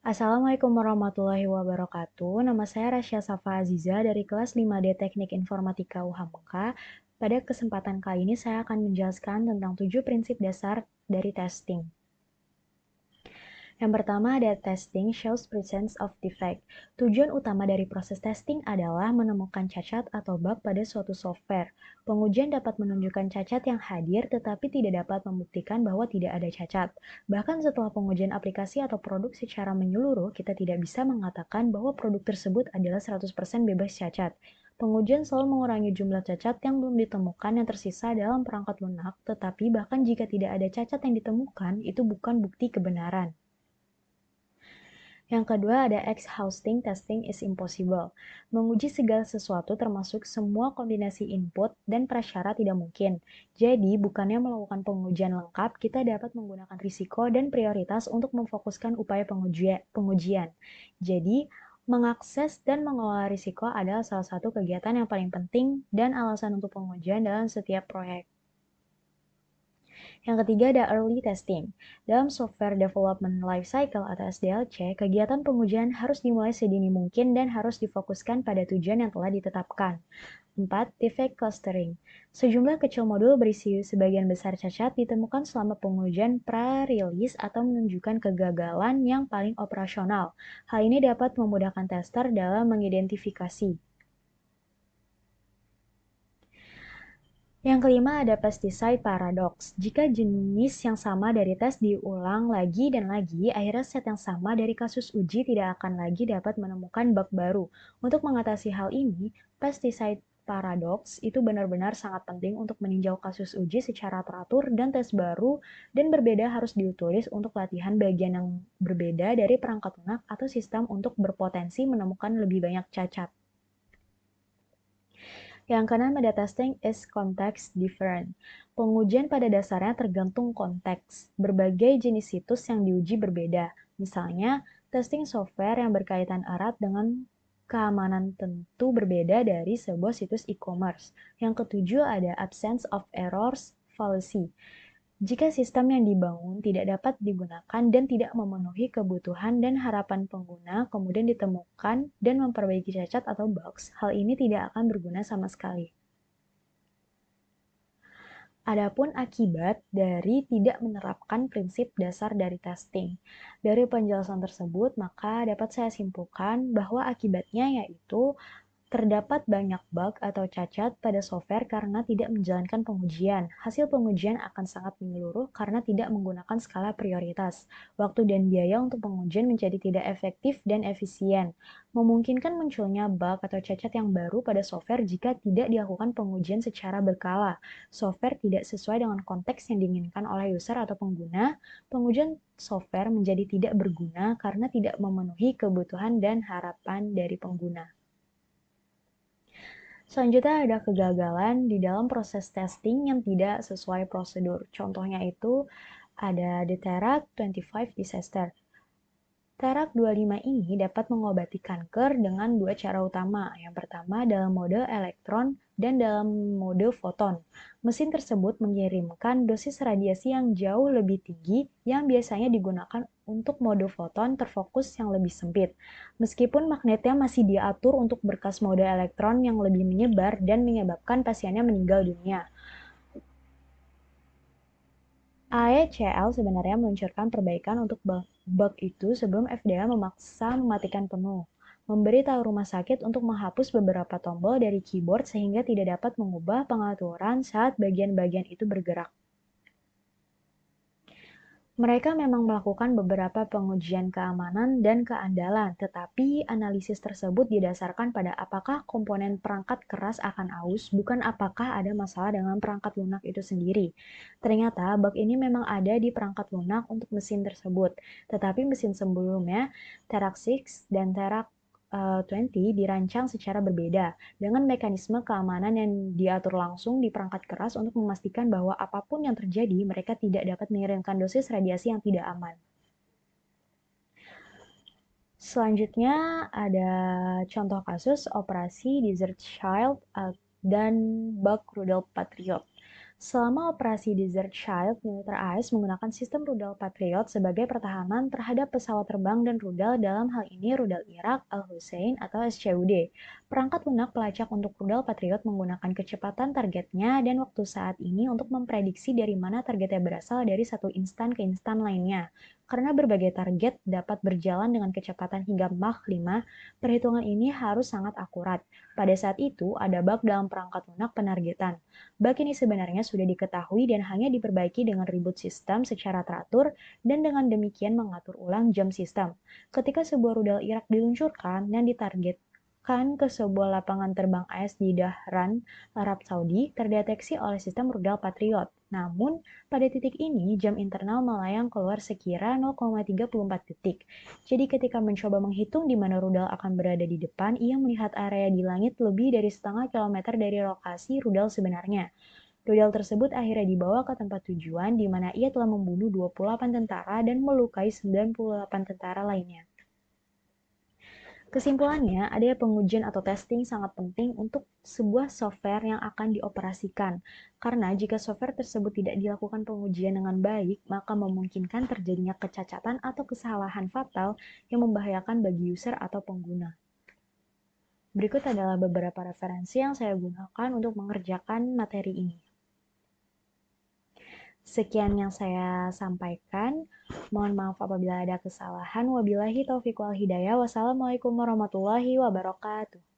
Assalamualaikum warahmatullahi wabarakatuh. Nama saya Rasya Safa Aziza dari kelas 5D Teknik Informatika UHAMKA. Pada kesempatan kali ini saya akan menjelaskan tentang 7 prinsip dasar dari testing. Yang pertama ada testing shows presence of defect. Tujuan utama dari proses testing adalah menemukan cacat atau bug pada suatu software. Pengujian dapat menunjukkan cacat yang hadir tetapi tidak dapat membuktikan bahwa tidak ada cacat. Bahkan setelah pengujian aplikasi atau produk secara menyeluruh, kita tidak bisa mengatakan bahwa produk tersebut adalah 100% bebas cacat. Pengujian selalu mengurangi jumlah cacat yang belum ditemukan yang tersisa dalam perangkat lunak, tetapi bahkan jika tidak ada cacat yang ditemukan, itu bukan bukti kebenaran. Yang kedua ada exhausting testing is impossible. Menguji segala sesuatu termasuk semua kombinasi input dan prasyarat tidak mungkin. Jadi, bukannya melakukan pengujian lengkap, kita dapat menggunakan risiko dan prioritas untuk memfokuskan upaya pengujian. Jadi, mengakses dan mengelola risiko adalah salah satu kegiatan yang paling penting dan alasan untuk pengujian dalam setiap proyek. Yang ketiga ada early testing. Dalam software development lifecycle atau SDLC, kegiatan pengujian harus dimulai sedini mungkin dan harus difokuskan pada tujuan yang telah ditetapkan. 4. Defect clustering. Sejumlah kecil modul berisi sebagian besar cacat ditemukan selama pengujian pra-release atau menunjukkan kegagalan yang paling operasional. Hal ini dapat memudahkan tester dalam mengidentifikasi. Yang kelima ada pesticide paradox. Jika jenis yang sama dari tes diulang lagi dan lagi, akhirnya set yang sama dari kasus uji tidak akan lagi dapat menemukan bug baru. Untuk mengatasi hal ini, pesticide paradox itu benar-benar sangat penting untuk meninjau kasus uji secara teratur dan tes baru dan berbeda harus ditulis untuk latihan bagian yang berbeda dari perangkat lunak atau sistem untuk berpotensi menemukan lebih banyak cacat. Yang keenam ada testing is context different. Pengujian pada dasarnya tergantung konteks. Berbagai jenis situs yang diuji berbeda. Misalnya, testing software yang berkaitan erat dengan keamanan tentu berbeda dari sebuah situs e-commerce. Yang ketujuh ada absence of errors fallacy. Jika sistem yang dibangun tidak dapat digunakan dan tidak memenuhi kebutuhan dan harapan pengguna, kemudian ditemukan dan memperbaiki cacat atau bugs, hal ini tidak akan berguna sama sekali. Adapun akibat dari tidak menerapkan prinsip dasar dari testing. Dari penjelasan tersebut, maka dapat saya simpulkan bahwa akibatnya yaitu terdapat banyak bug atau cacat pada software karena tidak menjalankan pengujian. Hasil pengujian akan sangat menyeluruh karena tidak menggunakan skala prioritas. Waktu dan biaya untuk pengujian menjadi tidak efektif dan efisien. Memungkinkan munculnya bug atau cacat yang baru pada software jika tidak dilakukan pengujian secara berkala. Software tidak sesuai dengan konteks yang diinginkan oleh user atau pengguna. Pengujian software menjadi tidak berguna karena tidak memenuhi kebutuhan dan harapan dari pengguna. Selanjutnya ada kegagalan di dalam proses testing yang tidak sesuai prosedur. Contohnya itu ada the Terac 25 disaster. Terac 25 ini dapat mengobati kanker dengan dua cara utama. Yang pertama dalam mode elektron dan dalam mode foton. Mesin tersebut mengirimkan dosis radiasi yang jauh lebih tinggi yang biasanya digunakan untuk mode foton terfokus yang lebih sempit. Meskipun magnetnya masih diatur untuk berkas mode elektron yang lebih menyebar dan menyebabkan pasiennya meninggal dunia. AECL sebenarnya meluncurkan perbaikan untuk bug itu sebelum FDA memaksa mematikan penuh, memberitahu rumah sakit untuk menghapus beberapa tombol dari keyboard sehingga tidak dapat mengubah pengaturan saat bagian-bagian itu bergerak. Mereka memang melakukan beberapa pengujian keamanan dan keandalan, tetapi analisis tersebut didasarkan pada apakah komponen perangkat keras akan aus, bukan apakah ada masalah dengan perangkat lunak itu sendiri. Ternyata bug ini memang ada di perangkat lunak untuk mesin tersebut, tetapi mesin sebelumnya, Terac 6 dan Terac 20 dirancang secara berbeda, dengan mekanisme keamanan yang diatur langsung di perangkat keras untuk memastikan bahwa apapun yang terjadi, mereka tidak dapat mengirimkan dosis radiasi yang tidak aman. Selanjutnya ada contoh kasus operasi Desert Shield dan bug Rudolph Patriot. Selama operasi Desert Shield, militer AS menggunakan sistem rudal Patriot sebagai pertahanan terhadap pesawat terbang dan rudal, dalam hal ini rudal Irak, Al-Hussein, atau SCUD. Perangkat lunak pelacak untuk rudal Patriot menggunakan kecepatan targetnya dan waktu saat ini untuk memprediksi dari mana targetnya berasal dari satu instan ke instan lainnya. Karena berbagai target dapat berjalan dengan kecepatan hingga Mach 5, perhitungan ini harus sangat akurat. Pada saat itu, ada bug dalam perangkat lunak penargetan. Bug ini sebenarnya sudah diketahui dan hanya diperbaiki dengan reboot sistem secara teratur dan dengan demikian mengatur ulang jam sistem. Ketika sebuah rudal Irak diluncurkan dan ditargetkan ke sebuah lapangan terbang AS di Dahran, Arab Saudi, terdeteksi oleh sistem rudal Patriot. Namun, pada titik ini, jam internal melayang keluar sekira 0,34 detik. Jadi ketika mencoba menghitung di mana rudal akan berada di depan, ia melihat area di langit lebih dari setengah kilometer dari lokasi rudal sebenarnya. Rudal tersebut akhirnya dibawa ke tempat tujuan di mana ia telah membunuh 28 tentara dan melukai 98 tentara lainnya. Kesimpulannya, adanya pengujian atau testing sangat penting untuk sebuah software yang akan dioperasikan. Karena jika software tersebut tidak dilakukan pengujian dengan baik, maka memungkinkan terjadinya kecacatan atau kesalahan fatal yang membahayakan bagi user atau pengguna. Berikut adalah beberapa referensi yang saya gunakan untuk mengerjakan materi ini. Sekian yang saya sampaikan. Mohon maaf apabila ada kesalahan. Wabillahi taufiq wal hidayah. Wassalamualaikum warahmatullahi wabarakatuh.